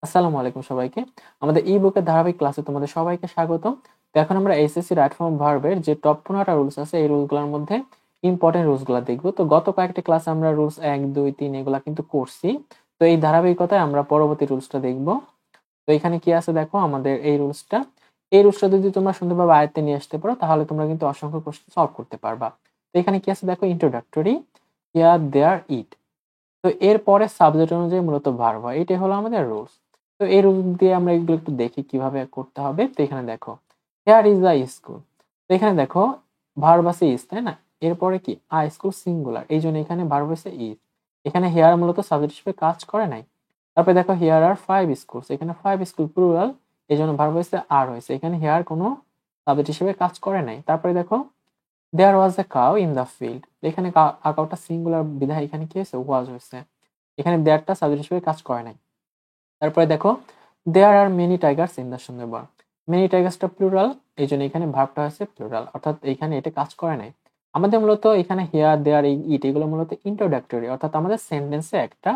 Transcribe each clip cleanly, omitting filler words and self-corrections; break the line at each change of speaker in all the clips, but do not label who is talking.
আসসালামু আলাইকুম সবাইকে। আমাদের ই-বুকের ধারাবাহিক ক্লাসে তোমাদের সবাইকে স্বাগতম। তো এখন আমরা এসএসসি রাইট ফর্ম ভার্বের যে টপ 15টা রুলস আছে এই রুলসগুলোর মধ্যে ইম্পর্টেন্ট রুলসগুলো দেখব। তো গত কয়েকটা ক্লাসে আমরা রুলস 1, 2, 3 এগুলা কিন্তু করছি। তো এই ধারাবাহিকতায় আমরা পরবর্তী রুলসটা দেখব। তো এখানে কি আছে দেখো আমাদের এই রুলসটা। এই রুলসটা যদি তোমরা সুন্দরভাবে আয়ত্তে নিয়ে আসতে পারো তাহলে তোমরা কিন্তু অসংখ্য কোশ্চেন সলভ করতে পারবা। তো এখানে কি আছে দেখো ইন্ট্রোডাক্টরি, হিয়ার, দেয়ার, ইট। তো এরপরে সাবজেক্ট অনুযায়ী মূলত ভার্ব হয়। এটাই হলো আমাদের রুলস। তো এই রুল দিয়ে আমরা এগুলো একটু দেখি কিভাবে করতে হবে। তো এখানে দেখো হেয়ার ইজ আ স্কুল। তো এখানে দেখো ভার্ব আছে ইজ, তাই না? এরপরে কি আ স্কুল সিঙ্গুলার, এই জন্য এখানে ভার্ব হচ্ছে ইজ। এখানে হেয়ার মূলত সাবজেক্ট হিসেবে কাজ করে নাই। তারপরে দেখো হেয়ার আর 5 স্কুলস, এখানে 5 স্কুল প্লুরাল, এই জন্য ভার্ব হচ্ছে আর হয়েছে। এখানে হেয়ার কোনো সাবজেক্ট হিসেবে কাজ করে নাই। তারপরে দেখো there was a cow in the field. এখানে কাউটা সিঙ্গুলার বিধায় এখানে কি হয়েছে ওয়াজ হয়েছে। এখানে দেয়ারটা সাবজেক্ট হিসেবে কাজ করে নাই। তারপরে দেখো there are many tigers in the Sundarban. Many টাইগার্সটা প্লুরাল, এই জন্য এখানে ভার্বটা হচ্ছে প্লুরাল, অর্থাৎ এখানে এটা কাজ করে নাই। আমাদের মূলত এখানে হেয়ার দেয়ার ইট এগুলো মূলত ইন্ট্রোডাক্টরি, অর্থাৎ আমাদের সেন্টেন্সে একটা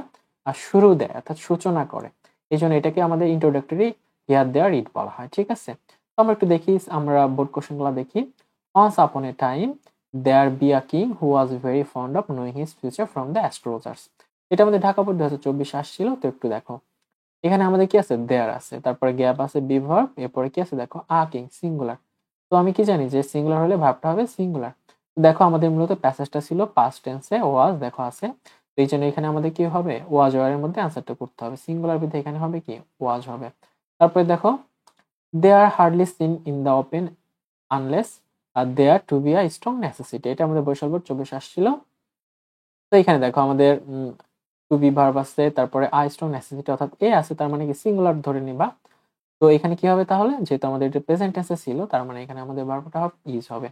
শুরু দেয়, অর্থাৎ সূচনা করে। এই জন্য এটাকে আমাদের ইন্ট্রোডাক্টরি হেয়ার দেয়ার ইট বলা হয়। ঠিক আছে, তো আমরা একটু দেখি, আমরা বোর্ড কোশ্চেনগুলো দেখি। Once upon a time there be a king who was very fond of knowing his future from the astrologers. এটা আমাদের ঢাকা বোর্ড 2024 আসছিল। তো একটু দেখো এখানে আমাদের কি আছে দেয়ার আছে, তারপরে গ্যাপ আছে বি ভার্ব, এরপরে কি আছে দেখো আ কিং সিঙ্গুলার। তো আমি কি জানি যে সিঙ্গুলার হলে ভার্বটা হবে সিঙ্গুলার। দেখো আমাদের মূলত প্যাসেজটা ছিল পাস্ট টেন্সে, ওয়াজ দেখো আছে। তো এই জন্য এখানে আমাদের কি হবে ওয়াজ ওয়ার মধ্যে আনসারটা করতে হবে, সিঙ্গুলার বিধে এখানে হবে কি ওয়াজ হবে। তারপরে দেখো they are hardly seen in the open unless they are to be a strong necessity. এটা আমাদের বৈশাখ বোর্ড 24 আসছিল। তো এখানে দেখো আমাদের টু বি ভার্ব আছে, তারপরে আই স্ট্রং নেসেসিটি অর্থাৎ এ আছে, তার মানে কি সিঙ্গুলার ধরে নিবা। তো এখানে কি হবে তাহলে, যেহেতু আমাদের এটা প্রেজেন্ট টেন্সে ছিল তার মানে এখানে আমাদের ভার্বটা হবে ইজ হবে।